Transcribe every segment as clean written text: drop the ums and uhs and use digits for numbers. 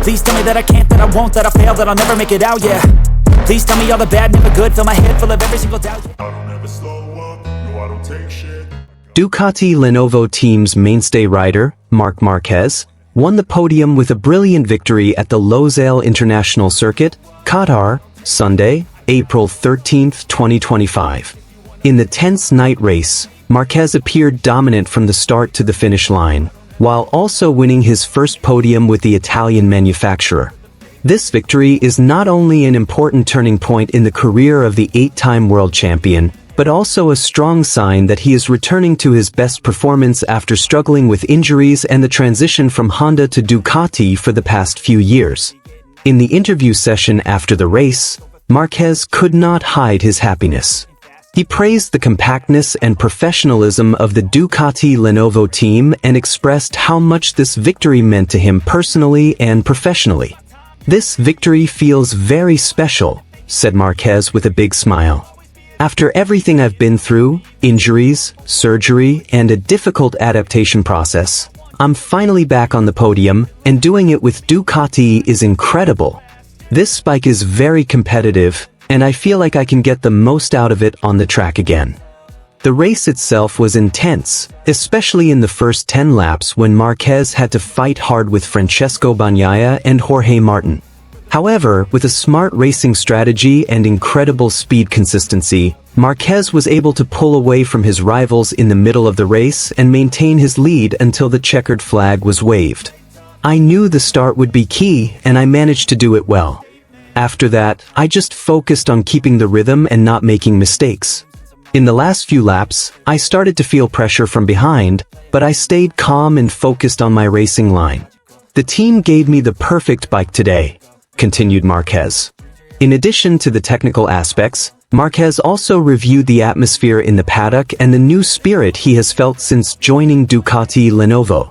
Please tell me that I can't, that I won't, that I fail, that I'll never make it out, yeah. Please tell me all the bad, never good, fill my head full of every single doubt, yeah. I don't ever slow up, no I don't take shit. Ducati Lenovo team's mainstay rider, Marc Marquez, won the podium with a brilliant victory at the Losail International Circuit, Qatar, Sunday, April 13, 2025. In the tense night race, Marquez appeared dominant from the start to the finish line, while also winning his first podium with the Italian manufacturer. This victory is not only an important turning point in the career of the 8-time world champion, but also a strong sign that he is returning to his best performance after struggling with injuries and the transition from Honda to Ducati for the past few years. In the interview session after the race, Marquez could not hide his happiness. He praised the compactness and professionalism of the Ducati Lenovo team and expressed how much this victory meant to him personally and professionally. "This victory feels very special," said Marquez with a big smile. "After everything I've been through, injuries, surgery, and a difficult adaptation process, I'm finally back on the podium, and doing it with Ducati is incredible. This bike is very competitive, and I feel like I can get the most out of it on the track again." The race itself was intense, especially in the first 10 laps when Marquez had to fight hard with Francesco Bagnaia and Jorge Martin. However, with a smart racing strategy and incredible speed consistency, Marquez was able to pull away from his rivals in the middle of the race and maintain his lead until the checkered flag was waved. "I knew the start would be key, and I managed to do it well. After that, I just focused on keeping the rhythm and not making mistakes. In the last few laps, I started to feel pressure from behind, but I stayed calm and focused on my racing line. The team gave me the perfect bike today," continued Marquez. In addition to the technical aspects, Marquez also reviewed the atmosphere in the paddock and the new spirit he has felt since joining Ducati Lenovo.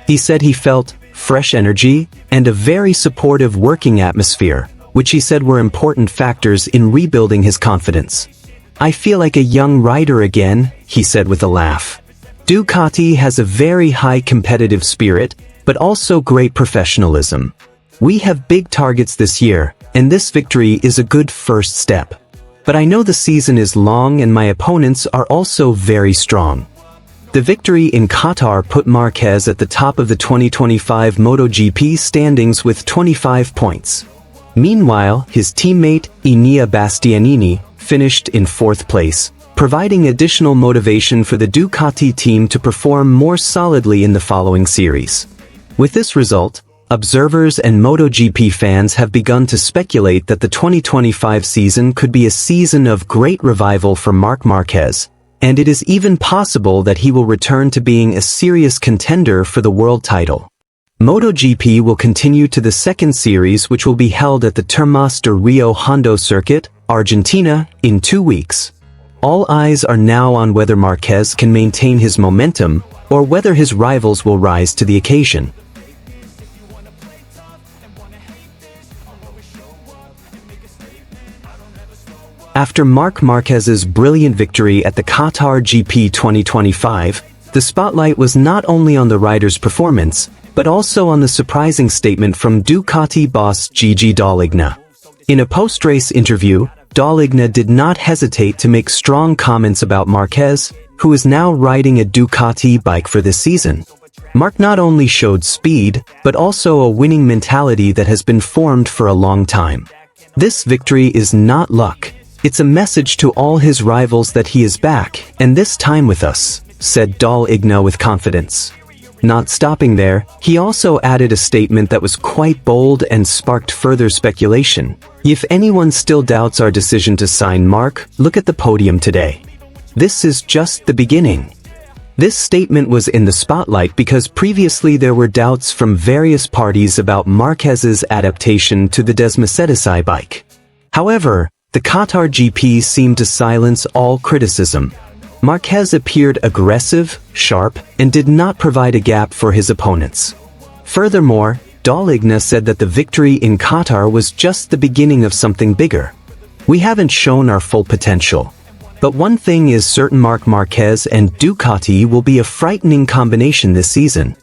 He said he felt fresh energy and a very supportive working atmosphere, which he said were important factors in rebuilding his confidence. "I feel like a young rider again," he said with a laugh. Ducati has a very high competitive spirit, but also great professionalism. "We have big targets this year, and this victory is a good first step. But I know the season is long and my opponents are also very strong." The victory in Qatar put Marquez at the top of the 2025 MotoGP standings with 25 points. Meanwhile, his teammate, Enea Bastianini, finished in 4th place, providing additional motivation for the Ducati team to perform more solidly in the following series. With this result, observers and MotoGP fans have begun to speculate that the 2025 season could be a season of great revival for Marc Marquez, and it is even possible that he will return to being a serious contender for the world title. MotoGP will continue to the second series, which will be held at the Termas de Rio Hondo circuit, Argentina, in 2 weeks. All eyes are now on whether Marquez can maintain his momentum, or whether his rivals will rise to the occasion. After Marc Marquez's brilliant victory at the Qatar GP 2025, the spotlight was not only on the rider's performance, but also on the surprising statement from Ducati boss Gigi Dalligna. In a post-race interview, Dalligna did not hesitate to make strong comments about Marquez, who is now riding a Ducati bike for this season. Marc not only showed speed, but also a winning mentality that has been formed for a long time. "This victory is not luck. It's a message to all his rivals that he is back, and this time with us," said Dalligna with confidence. Not stopping there, he also added a statement that was quite bold and sparked further speculation. "If anyone still doubts our decision to sign Marc, look at the podium today. This is just the beginning." This statement was in the spotlight because previously there were doubts from various parties about Marquez's adaptation to the Desmosedici bike. However, the Qatar GP seemed to silence all criticism. Marquez appeared aggressive, sharp, and did not provide a gap for his opponents. Furthermore, Dalligna said that the victory in Qatar was just the beginning of something bigger. "We haven't shown our full potential. But one thing is certain, Marc Marquez and Ducati will be a frightening combination this season."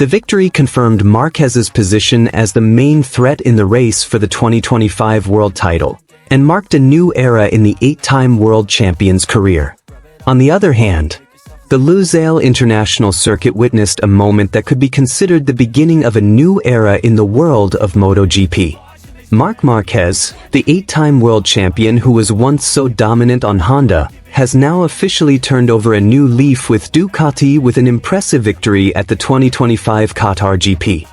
The victory confirmed Marquez's position as the main threat in the race for the 2025 world title, and marked a new era in the 8-time world champion's career. On the other hand, the Lusail International Circuit witnessed a moment that could be considered the beginning of a new era in the world of MotoGP. Marc Marquez, the 8-time world champion who was once so dominant on Honda, has now officially turned over a new leaf with Ducati with an impressive victory at the 2025 Qatar GP.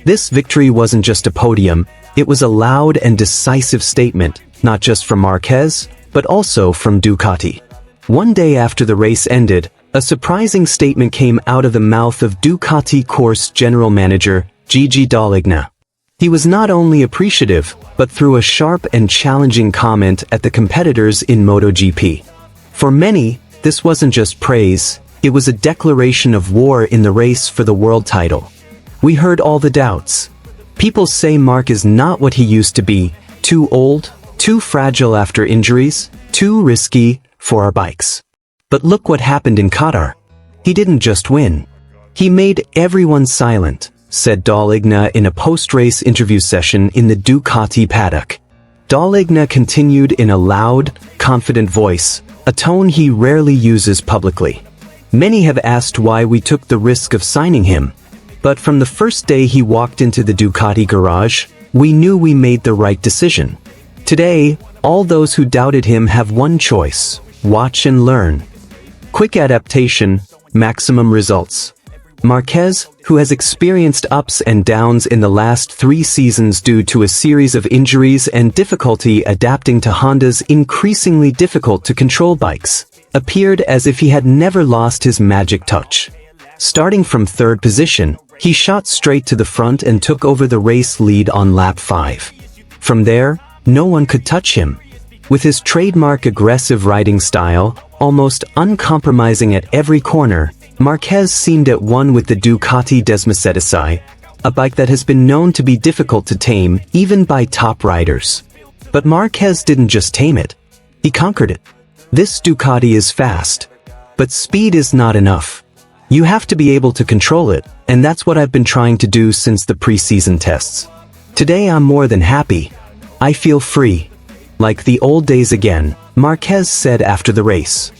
This victory wasn't just a podium, it was a loud and decisive statement, not just from Marquez, but also from Ducati. One day after the race ended, a surprising statement came out of the mouth of Ducati course general manager, Gigi Dalligna. He was not only appreciative, but threw a sharp and challenging comment at the competitors in MotoGP. For many, this wasn't just praise, it was a declaration of war in the race for the world title. We heard all the doubts. People say Marc is not what he used to be, too old, too fragile after injuries, too risky for our bikes. But look what happened in Qatar. He didn't just win. He made everyone silent, said Dalligna in a post-race interview session in the Ducati paddock. Dalligna continued in a loud, confident voice, a tone he rarely uses publicly. Many have asked why we took the risk of signing him. But from the first day he walked into the Ducati garage, we knew we made the right decision. Today, all those who doubted him have one choice: watch and learn. Quick adaptation, maximum results. Marquez, who has experienced ups and downs in the last 3 seasons due to a series of injuries and difficulty adapting to Honda's increasingly difficult-to-control bikes, appeared as if he had never lost his magic touch. Starting from 3rd position, he shot straight to the front and took over the race lead on lap 5. From there, no one could touch him. With his trademark aggressive riding style, almost uncompromising at every corner, Marquez seemed at one with the Ducati Desmosedici, a bike that has been known to be difficult to tame even by top riders. But Marquez didn't just tame it, he conquered it. This Ducati is fast, but speed is not enough. You have to be able to control it, and that's what I've been trying to do since the pre-season tests. Today I'm more than happy. I feel free. Like the old days again, Marquez said after the race.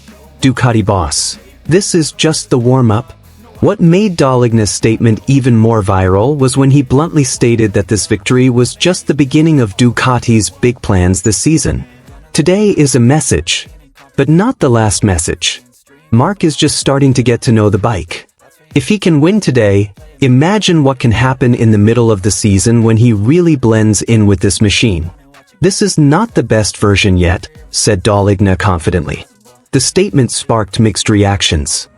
Ducati boss, this is just the warm-up. What made Dalligna's statement even more viral was when he bluntly stated that this victory was just the beginning of Ducati's big plans this season. Today is a message, but not the last message. Marc is just starting to get to know the bike. If he can win today, imagine what can happen in the middle of the season when he really blends in with this machine. This is not the best version yet, said Dalligna confidently. The statement sparked mixed reactions.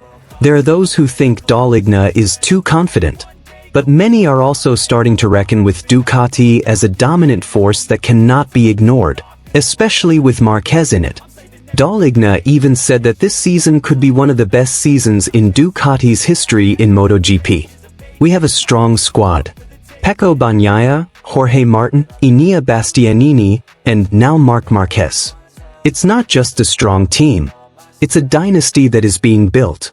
There are those who think Dalligna is too confident, but many are also starting to reckon with Ducati as a dominant force that cannot be ignored, especially with Marquez in it. Dalligna even said that this season could be one of the best seasons in Ducati's history in MotoGP. We have a strong squad. Pecco Bagnaia, Jorge Martin, Enea Bastianini, and now Marc Marquez. It's not just a strong team. It's a dynasty that is being built.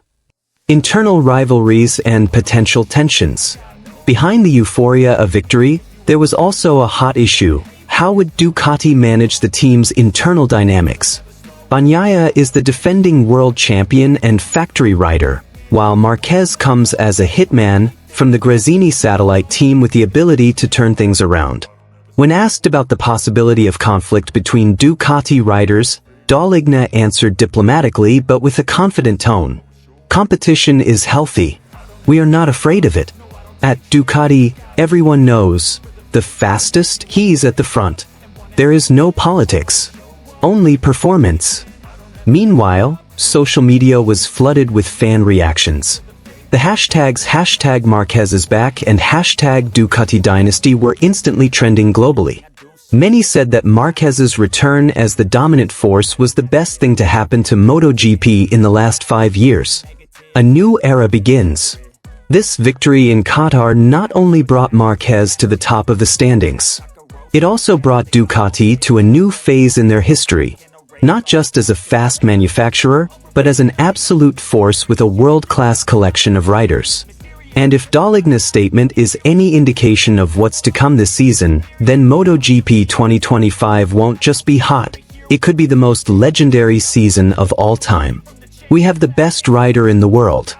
Internal rivalries and potential tensions. Behind the euphoria of victory, there was also a hot issue. How would Ducati manage the team's internal dynamics? Bagnaia is the defending world champion and factory rider, while Marquez comes as a hitman from the Gresini satellite team with the ability to turn things around. When asked about the possibility of conflict between Ducati riders, Dalligna answered diplomatically but with a confident tone. Competition is healthy. We are not afraid of it. At Ducati, everyone knows, the fastest, he's at the front. There is no politics. Only performance. Meanwhile, social media was flooded with fan reactions. The hashtags #Marquez is back and #Ducati Dynasty were instantly trending globally. Many said that Marquez's return as the dominant force was the best thing to happen to MotoGP in the last 5 years. A new era begins. This victory in Qatar not only brought Marquez to the top of the standings, it also brought Ducati to a new phase in their history, not just as a fast manufacturer, but as an absolute force with a world-class collection of riders. And if Dalligna's statement is any indication of what's to come this season, then MotoGP 2025 won't just be hot, it could be the most legendary season of all time. We have the best rider in the world.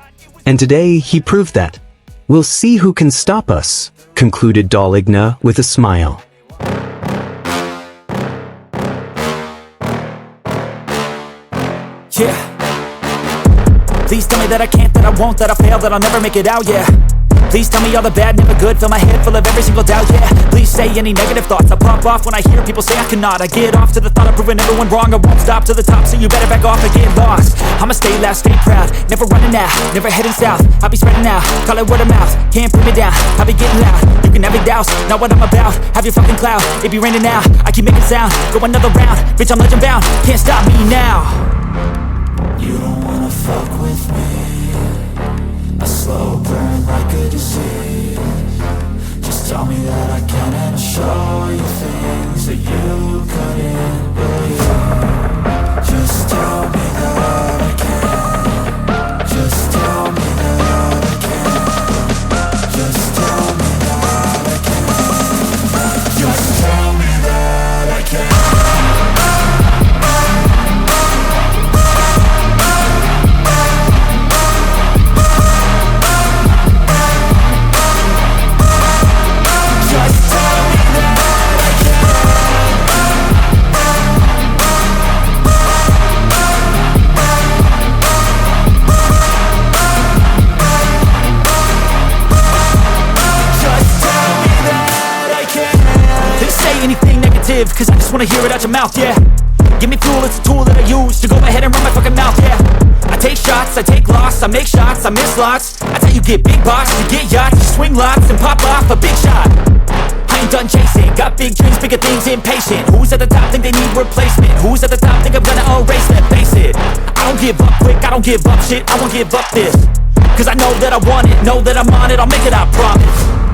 And today, he proved that. We'll see who can stop us, concluded Dalligna with a smile. Yeah. Please tell me that I can't, that I won't, that I fail, that I'll never make it out, yeah. Please tell me all the bad, never good, fill my head full of every single doubt, yeah. Please say any negative thoughts, I pop off when I hear people say I cannot. I get off to the thought of proving everyone wrong, I won't stop to the top, so you better back off and get lost. I'ma stay loud, stay proud, never running out, never heading south. I'll be spreading out, call it word of mouth, can't put me down, I'll be getting loud. You can have your doubts, not what I'm about, have your fucking cloud. It be raining now, I keep making sound, go another round, bitch I'm legend bound, can't stop me now. You don't wanna fuck with me, a slow burn like a disease. Just tell me that I can and I'll show you things that you couldn't believe. Just tell me that I can. Just tell me that I can. Just tell me that I can. Just tell me that I can. Cause I just wanna hear it out your mouth, yeah. Give me fuel, it's a tool that I use to go ahead and run my fucking mouth, yeah. I take shots, I take loss, I make shots, I miss lots. That's how you get big boss, you get yachts, you swing lots and pop off a big shot. I ain't done chasing, got big dreams, bigger things, impatient. Who's at the top think they need replacement? Who's at the top think I'm gonna erase them? Face it, I don't give up quick, I don't give up shit, I won't give up this. Cause I know that I want it, know that I'm on it, I'll make it, I promise.